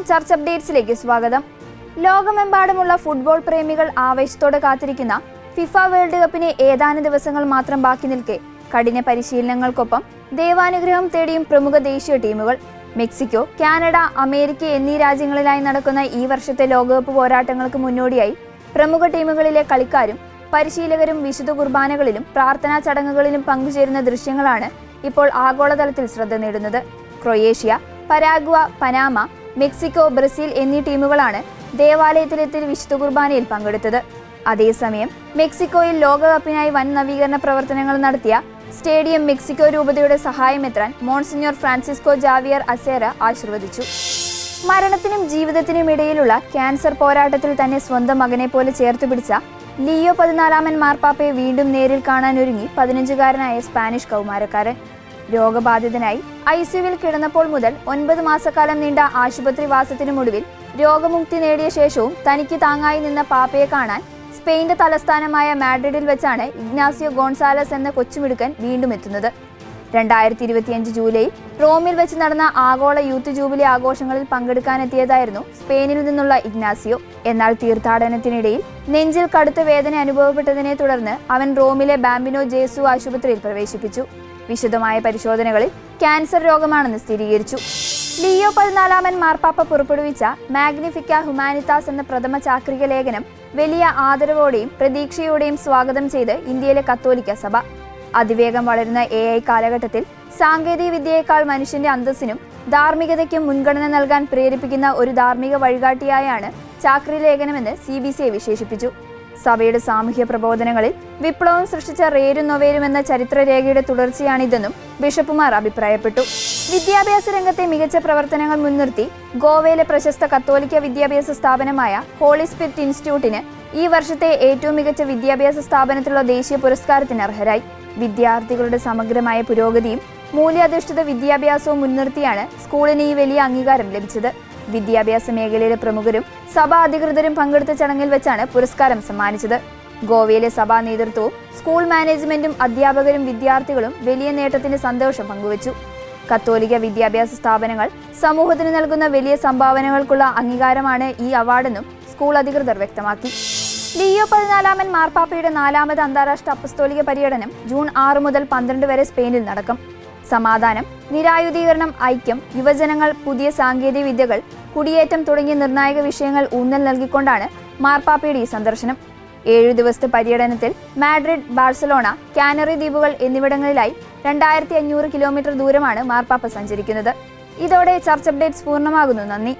നമസ്കാരം, ചർച്ച് അപ്ഡേറ്റ്സിലേക്ക് സ്വാഗതം. ലോകമെമ്പാടുമുള്ള ഫുട്ബോൾ പ്രേമികൾ ആവേശത്തോടെ കാത്തിരിക്കുന്ന ഫിഫ വേൾഡ് കപ്പിന് ഏതാനും ദിവസങ്ങൾ മാത്രം ബാക്കി നിൽക്കെ കഠിന പരിശീലനങ്ങൾക്കൊപ്പം ദൈവാനുഗ്രഹം തേടിയും പ്രമുഖ ദേശീയ ടീമുകൾ. മെക്സിക്കോ, കാനഡ, അമേരിക്ക എന്നീ രാജ്യങ്ങളിലായി നടക്കുന്ന ഈ വർഷത്തെ ലോകകപ്പ് പോരാട്ടങ്ങൾക്ക് മുന്നോടിയായി പ്രമുഖ ടീമുകളിലെ കളിക്കാരും പരിശീലകരും വിശുദ്ധ കുർബാനകളിലും പ്രാർത്ഥനാ ചടങ്ങുകളിലും പങ്കുചേരുന്ന ദൃശ്യങ്ങളാണ് ഇപ്പോൾ ആഗോളതലത്തിൽ ശ്രദ്ധ നേടുന്നത്. Croatia, Paraguay, Panama, Mexico, Brazil എന്നീ ടീമുകളാണ് ദേവാലയത്തിലെത്തി വിശുദ്ധ കുർബാനയിൽ പങ്കെടുത്തത്. അതേസമയം മെക്സിക്കോയിൽ ലോകകപ്പിനായി വൻ നവീകരണ പ്രവർത്തനങ്ങൾ നടത്തിയ സ്റ്റേഡിയം മെക്സിക്കോ രൂപതയുടെ സഹായമെത്താൻ മോൺസിഞ്ഞോർ ഫ്രാൻസിസ്കോ ജാവിയർ അസേറ ആശീർവദിച്ചു. മരണത്തിനും ജീവിതത്തിനും ഇടയിലുള്ള ക്യാൻസർ പോരാട്ടത്തിൽ തന്നെ സ്വന്തം മകനെ പോലെ ചേർത്ത് പിടിച്ച ലിയോ 14 മാർപ്പാപ്പയെ വീണ്ടും നേരിൽ കാണാനൊരുങ്ങി 15-കാരനായ സ്പാനിഷ് കൗമാരക്കാരൻ. രോഗബാധിതനായി ഐസിയുവിൽ കിടന്നപ്പോൾ മുതൽ 9 മാസക്കാലം നീണ്ട ആശുപത്രിവാസത്തിനുമൊടുവിൽ രോഗമുക്തി നേടിയ ശേഷവും തനിക്ക് താങ്ങായി നിന്ന പാപ്പയെ കാണാൻ സ്പെയിന്റെ തലസ്ഥാനമായ മാഡ്രിഡിൽ വെച്ചാണ് ഇഗ്നാസിയോ ഗോൺസാലസ് എന്ന കൊച്ചുമിടുക്കൻ വീണ്ടും എത്തുന്നത്. 2025 ജൂലൈയിൽ റോമിൽ വെച്ച് നടന്ന ആഗോള യൂത്ത് ജൂബിലി ആഘോഷങ്ങളിൽ പങ്കെടുക്കാനെത്തിയതായിരുന്നു സ്പെയിനിൽ നിന്നുള്ള ഇഗ്നാസിയോ. എന്നാൽ തീർത്ഥാടനത്തിനിടയിൽ നെഞ്ചിൽ കടുത്ത വേദന അനുഭവപ്പെട്ടതിനെ തുടർന്ന് അവൻ റോമിലെ ബാംബിനോ ജേസു ആശുപത്രിയിൽ പ്രവേശിപ്പിച്ചു. വിശദമായ പരിശോധനകളിൽ ക്യാൻസർ രോഗമാണെന്ന് സ്ഥിരീകരിച്ചു. ലിയോ 14 മാർപ്പാപ്പ പുറപ്പെടുവിച്ച മാഗ്നിഫിക്ക ഹ്യൂമാനിത്താസ് എന്ന പ്രഥമ ചാക്രിക ലേഖനം വലിയ ആദരവോടെയും പ്രതീക്ഷയോടെയും സ്വാഗതം ചെയ്ത് ഇന്ത്യയിലെ കത്തോലിക്ക സഭ. അതിവേഗം വളരുന്ന AI കാലഘട്ടത്തിൽ സാങ്കേതിക വിദ്യയേക്കാൾ മനുഷ്യന്റെ അന്തസ്സിനും ധാർമ്മികതയ്ക്കും മുൻഗണന നൽകാൻ പ്രേരിപ്പിക്കുന്ന ഒരു ധാർമ്മിക വഴികാട്ടിയായാണ് ചാക്രി ലേഖനമെന്ന് CBCയെ വിശേഷിപ്പിച്ചു. സഭയുടെ സാമൂഹ്യ പ്രബോധനങ്ങളിൽ വിപ്ലവം സൃഷ്ടിച്ച റേരും നൊവേരും എന്ന ചരിത്രരേഖയുടെ തുടർച്ചയാണിതെന്നും ബിഷപ്പുമാർ അഭിപ്രായപ്പെട്ടു. വിദ്യാഭ്യാസ രംഗത്തെ മികച്ച പ്രവർത്തനങ്ങൾ മുൻനിർത്തി ഗോവയിലെ പ്രശസ്ത കത്തോലിക്ക വിദ്യാഭ്യാസ സ്ഥാപനമായ ഹോളി സ്പിരിറ്റ് ഇൻസ്റ്റിറ്റ്യൂട്ടിന് ഈ വർഷത്തെ ഏറ്റവും മികച്ച വിദ്യാഭ്യാസ സ്ഥാപനത്തിലുള്ള ദേശീയ പുരസ്കാരത്തിന് അർഹരായി. വിദ്യാർത്ഥികളുടെ സമഗ്രമായ പുരോഗതിയും മൂല്യാധിഷ്ഠിത വിദ്യാഭ്യാസവും മുൻനിർത്തിയാണ് സ്കൂളിന് ഈ വലിയ അംഗീകാരം ലഭിച്ചത്. വിദ്യാഭ്യാസ മേഖലയിലെ പ്രമുഖരും സഭാ അധികൃതരും പങ്കെടുത്ത ചടങ്ങിൽ വെച്ചാണ് പുരസ്കാരം സമ്മാനിച്ചത്. ഗോവയിലെ സഭാ നേതൃത്വവും സ്കൂൾ മാനേജ്മെന്റും അധ്യാപകരും വിദ്യാർത്ഥികളും വലിയ നേട്ടത്തിന് സന്തോഷം പങ്കുവച്ചു. കത്തോലിക്ക വിദ്യാഭ്യാസ സ്ഥാപനങ്ങൾ സമൂഹത്തിന് നൽകുന്ന വലിയ സംഭാവനകൾക്കുള്ള അംഗീകാരമാണ് ഈ അവാർഡെന്നും സ്കൂൾ അധികൃതർ വ്യക്തമാക്കി. ലിയോ 14 മാർപ്പാപ്പയുടെ 4ാമത് അന്താരാഷ്ട്ര അപ്പസ്തോലിക പര്യടനം ജൂൺ 6 മുതൽ 12 വരെ സ്പെയിനിൽ നടക്കും. സമാധാനം, നിരായുധീകരണം, ഐക്യം, യുവജനങ്ങൾ, പുതിയ സാങ്കേതിക വിദ്യകൾ, കുടിയേറ്റം തുടങ്ങിയ നിർണായക വിഷയങ്ങൾ ഊന്നൽ നൽകിക്കൊണ്ടാണ് മാർപ്പാപ്പയുടെ ഈ സന്ദർശനം. 7 ദിവസത്തെ പര്യടനത്തിൽ മാഡ്രിഡ്, ബാഴ്സലോണ, കാനറി ദ്വീപുകൾ എന്നിവിടങ്ങളിലായി 2500 കിലോമീറ്റർ ദൂരമാണ് മാർപ്പാപ്പ സഞ്ചരിക്കുന്നത്. ഇതോടെ ചർച്ച് അപ്ഡേറ്റ്സ് പൂർണ്ണമാകുന്നു. നന്ദി.